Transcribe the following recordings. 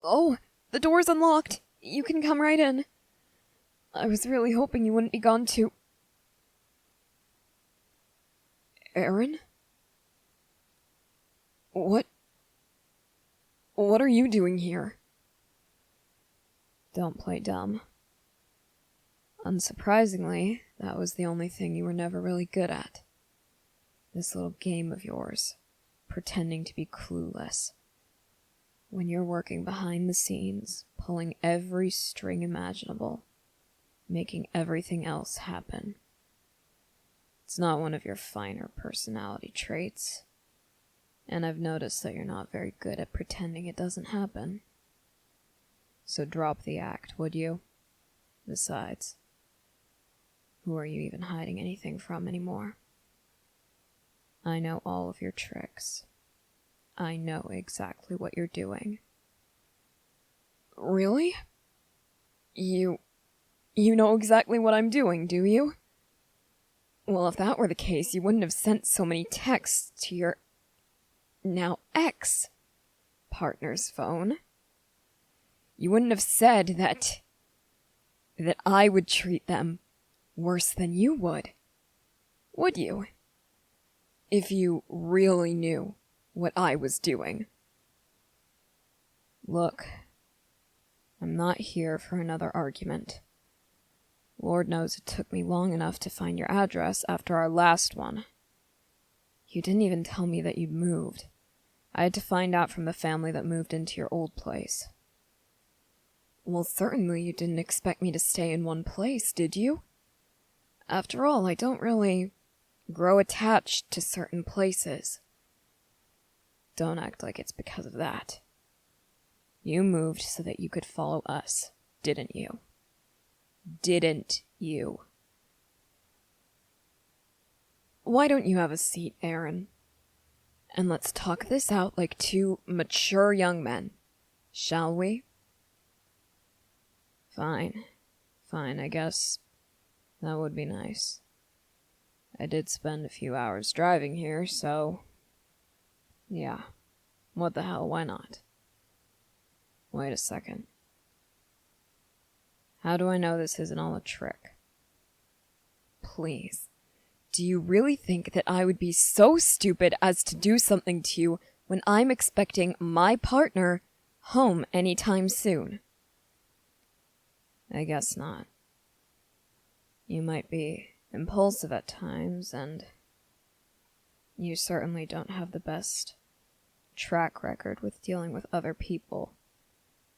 Oh, the door's unlocked. You can come right in. I was really hoping you wouldn't be gone too... Eren? What are you doing here? Don't play dumb. Unsurprisingly, that was the only thing you were never really good at. This little game of yours, pretending to be clueless. When you're working behind the scenes, pulling every string imaginable, making everything else happen. It's not one of your finer personality traits, and I've noticed that you're not very good at pretending it doesn't happen. So drop the act, would you? Besides, who are you even hiding anything from anymore? I know all of your tricks. I know exactly what you're doing. Really? You know exactly what I'm doing, do you? Well, if that were the case, you wouldn't have sent so many texts to your now ex-partner's phone. You wouldn't have said that I would treat them worse than you would you? If you really knew what I was doing. Look, I'm not here for another argument. Lord knows it took me long enough to find your address after our last one. You didn't even tell me that you'd moved. I had to find out from the family that moved into your old place. Well, certainly you didn't expect me to stay in one place, did you? After all, I don't really grow attached to certain places. Don't act like it's because of that. You moved so that you could follow us, didn't you? Didn't you? Why don't you have a seat, Eren? And let's talk this out like two mature young men, shall we? Fine, I guess that would be nice. I did spend a few hours driving here, so... yeah, what the hell, why not? Wait a second. How do I know this isn't all a trick? Please, do you really think that I would be so stupid as to do something to you when I'm expecting my partner home anytime soon? I guess not. You might be impulsive at times, and you certainly don't have the best track record with dealing with other people,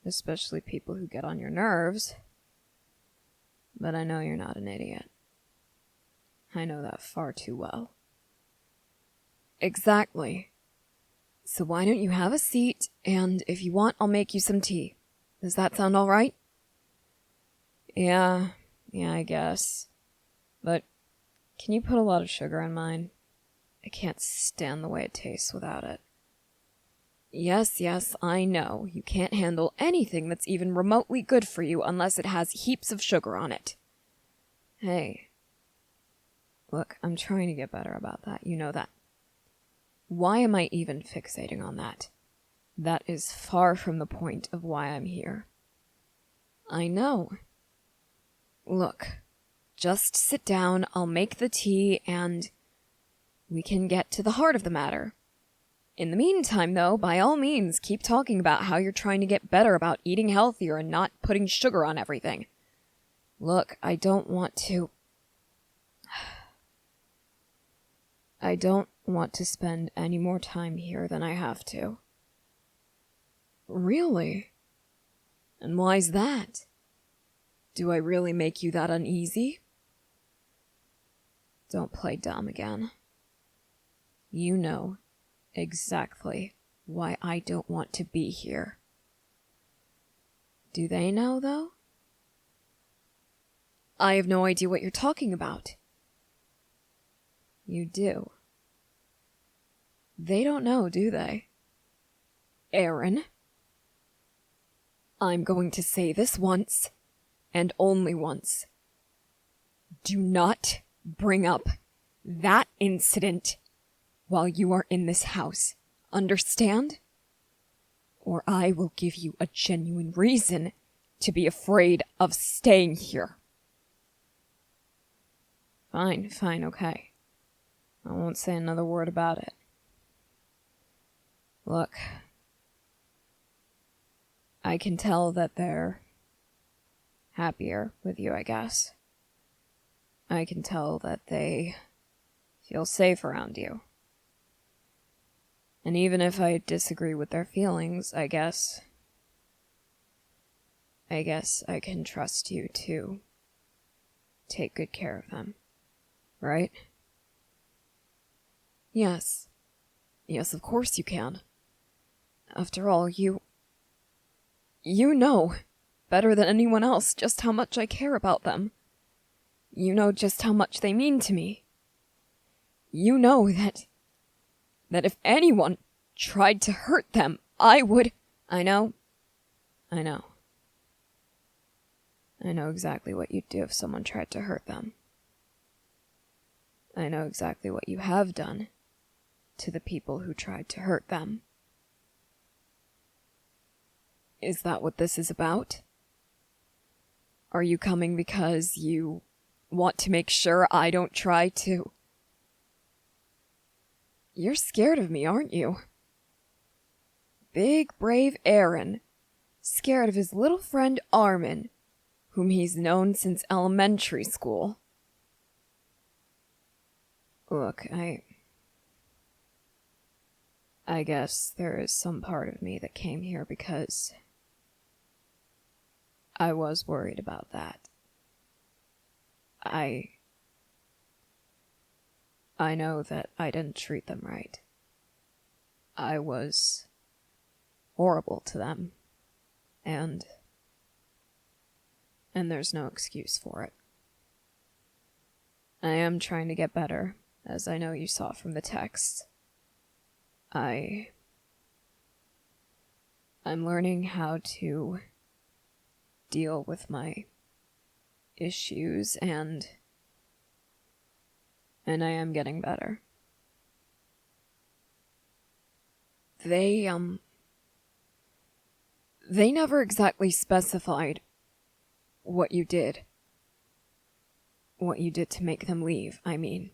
especially people who get on your nerves. But I know you're not an idiot. I know that far too well. Exactly. So why don't you have a seat, and if you want, I'll make you some tea. Does that sound all right? Yeah, I guess. But can you put a lot of sugar in mine? I can't stand the way it tastes without it. Yes, I know. You can't handle anything that's even remotely good for you unless it has heaps of sugar on it. Hey. Look, I'm trying to get better about that. You know that. Why am I even fixating on that? That is far from the point of why I'm here. I know. Look, just sit down, I'll make the tea, and we can get to the heart of the matter. In the meantime, though, by all means, keep talking about how you're trying to get better about eating healthier and not putting sugar on everything. Look, I don't want to spend any more time here than I have to. Really? And why's that? Do I really make you that uneasy? Don't play dumb again. You know exactly why I don't want to be here. Do they know, though? I have no idea what you're talking about. You do. They don't know, do they? Eren, I'm going to say this once, and only once. Do not bring up that incident while you are in this house. Understand? or I will give you a genuine reason to be afraid of staying here. Fine, okay. I won't say another word about it. Look, I can tell that they're happier with you, I guess. I can tell that they feel safe around you. And even if I disagree with their feelings, I guess I can trust you to take good care of them, right? Yes, of course you can. After all, you know, better than anyone else, just how much I care about them. You know just how much they mean to me. You know that if anyone tried to hurt them, I would... I know exactly what you'd do if someone tried to hurt them. I know exactly what you have done to the people who tried to hurt them. Is that what this is about? Are you coming because you want to make sure I don't try to... You're scared of me, aren't you? Big, brave Eren, scared of his little friend Armin, whom he's known since elementary school. Look, I guess there is some part of me that came here because I was worried about that. I know that I didn't treat them right. I was horrible to them, and there's no excuse for it. I am trying to get better, as I know you saw from the text. I'm learning how to deal with my issues, and I am getting better. They never exactly specified what you did. What you did to make them leave, I mean.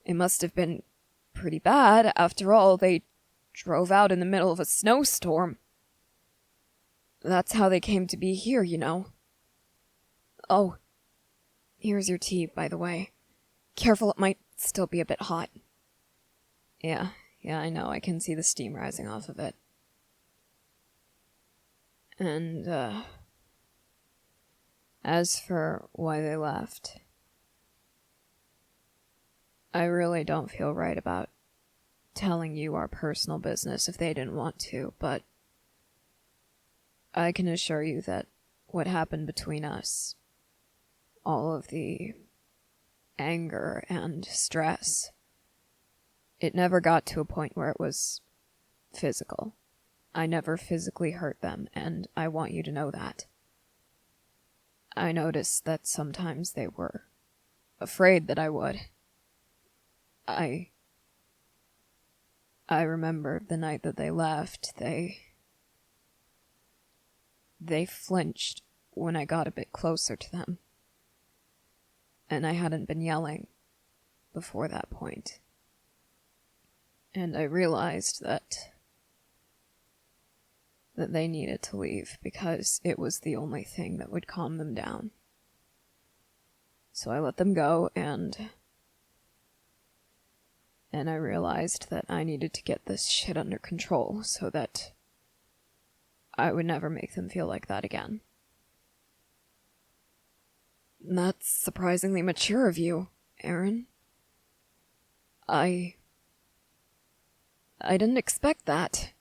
It must have been pretty bad. After all, they drove out in the middle of a snowstorm. That's how they came to be here, you know. Oh, here's your tea, by the way. Careful, it might still be a bit hot. Yeah, I know, I can see the steam rising off of it. And, as for why they left, I really don't feel right about telling you our personal business if they didn't want to, but I can assure you that what happened between us, all of the anger and stress, it never got to a point where it was physical. I never physically hurt them, and I want you to know that. I noticed that sometimes they were afraid that I would. I remember the night that they left, they flinched when I got a bit closer to them. And I hadn't been yelling before that point. And I realized that they needed to leave because it was the only thing that would calm them down. So I let them go, and I realized that I needed to get this shit under control so that I would never make them feel like that again. That's surprisingly mature of you, Eren. I didn't expect that.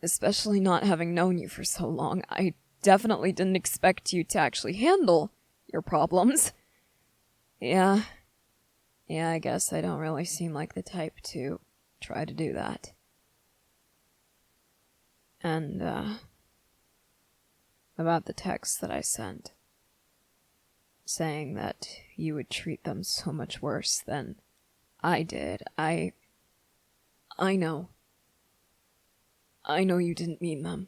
Especially not having known you for so long. I definitely didn't expect you to actually handle your problems. Yeah, I guess I don't really seem like the type to try to do that. And, about the text that I sent, saying that you would treat them so much worse than I did, I know. I know you didn't mean them.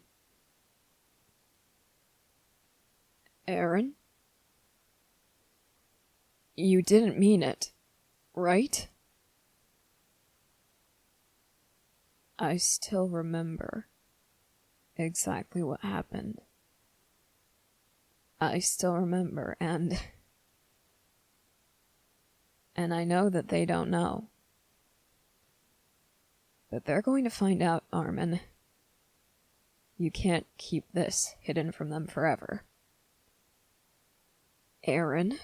Eren? You didn't mean it, right? I still remember exactly what happened. I still remember, and I know that they don't know. But they're going to find out, Armin. You can't keep this hidden from them forever. Eren?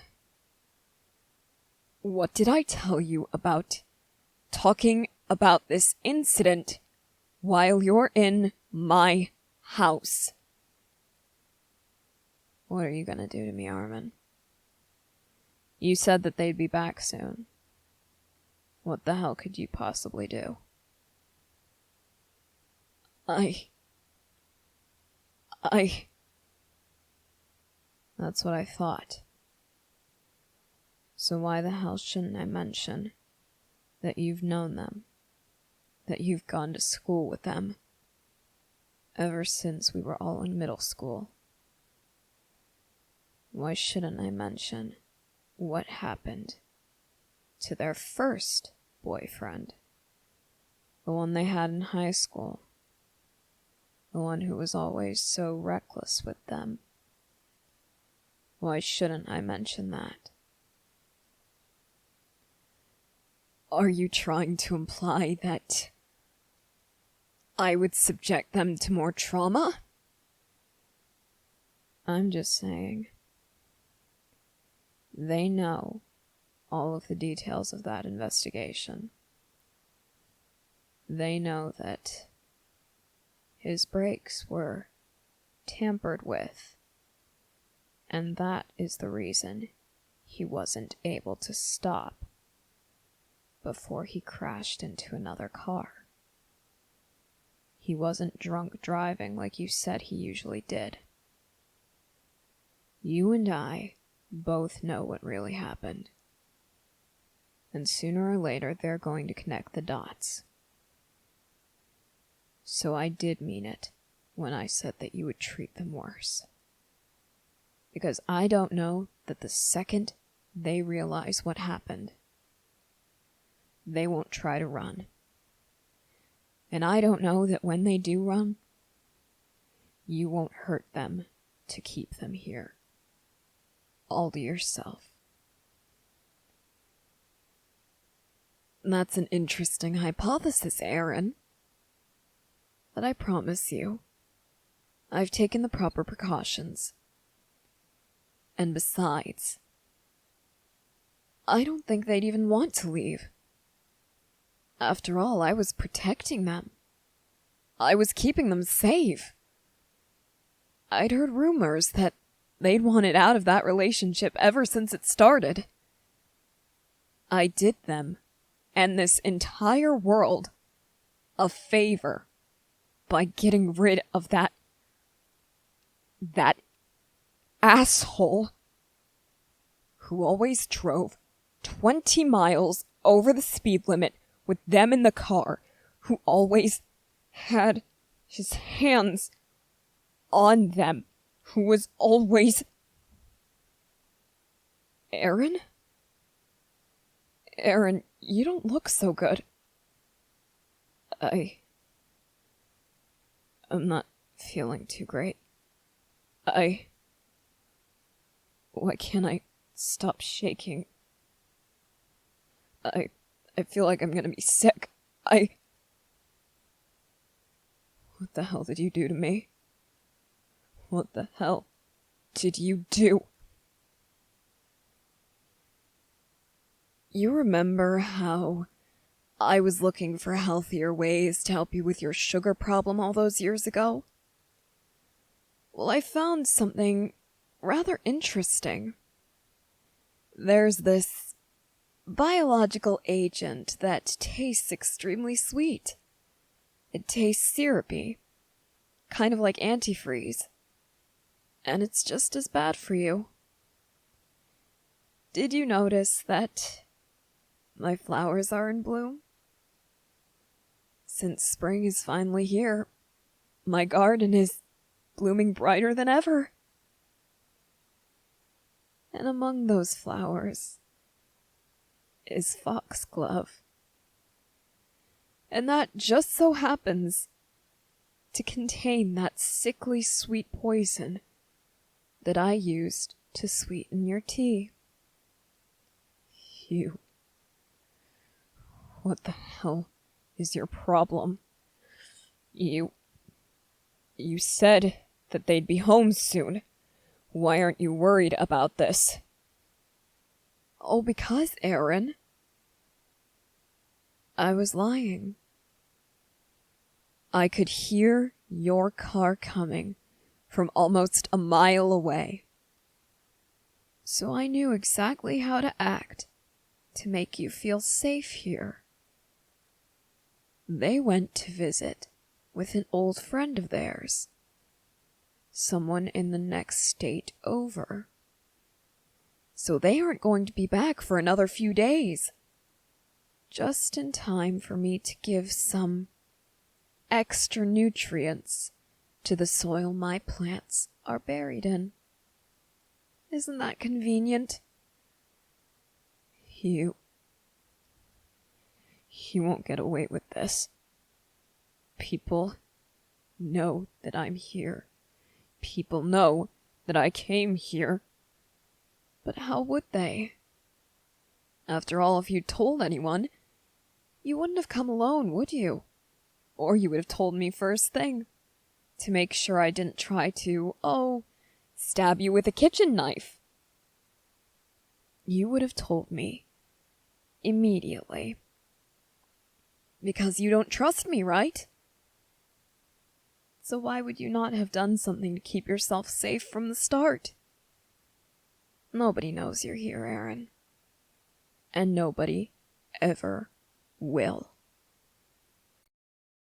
What did I tell you about talking about this incident while you're in my house? What are you gonna do to me, Armin? You said that they'd be back soon. What the hell could you possibly do? That's what I thought. So why the hell shouldn't I mention that you've known them? That you've gone to school with them ever since we were all in middle school? Why shouldn't I mention what happened to their first boyfriend? The one they had in high school. The one who was always so reckless with them. Why shouldn't I mention that? Are you trying to imply that I would subject them to more trauma? I'm just saying. They know all of the details of that investigation. They know that his brakes were tampered with, and that is the reason he wasn't able to stop before he crashed into another car. He wasn't drunk driving like you said he usually did. You and I both know what really happened. And sooner or later, they're going to connect the dots. So I did mean it when I said that you would treat them worse. Because I don't know that the second they realize what happened, they won't try to run. And I don't know that when they do run, you won't hurt them to keep them here. All to yourself. That's an interesting hypothesis, Eren. But I promise you, I've taken the proper precautions. And besides, I don't think they'd even want to leave. After all, I was protecting them. I was keeping them safe. I'd heard rumors that they'd wanted out of that relationship ever since it started. I did them, and this entire world, a favor by getting rid of that asshole who always drove 20 miles over the speed limit with them in the car, who always had his hands on them, who was always... Eren? Eren, you don't look so good. I'm not feeling too great. Why can't I stop shaking? I feel like I'm gonna be sick. What the hell did you do to me? What the hell did you do? You remember how I was looking for healthier ways to help you with your sugar problem all those years ago? Well, I found something rather interesting. There's this biological agent that tastes extremely sweet. It tastes syrupy, kind of like antifreeze. And it's just as bad for you. Did you notice that my flowers are in bloom? Since spring is finally here, My garden is blooming brighter than ever. And among those flowers is foxglove. And that just so happens to contain that sickly sweet poison that I used to sweeten your tea. You. What the hell is your problem? You said that they'd be home soon. Why aren't you worried about this? Oh, because, Eren. I was lying. I could hear your car coming from almost a mile away. So I knew exactly how to act to make you feel safe here. They went to visit with an old friend of theirs. Someone in the next state over. So they aren't going to be back for another few days. Just in time for me to give some extra nutrients to the soil my plants are buried in. Isn't that convenient? You won't get away with this. People know that I'm here. People know that I came here. But how would they? After all, if you'd told anyone, you wouldn't have come alone, would you? Or you would have told me first thing, to make sure I didn't try to, stab you with a kitchen knife. You would have told me immediately. Because you don't trust me, right? So why would you not have done something to keep yourself safe from the start? Nobody knows you're here, Eren. And nobody ever will.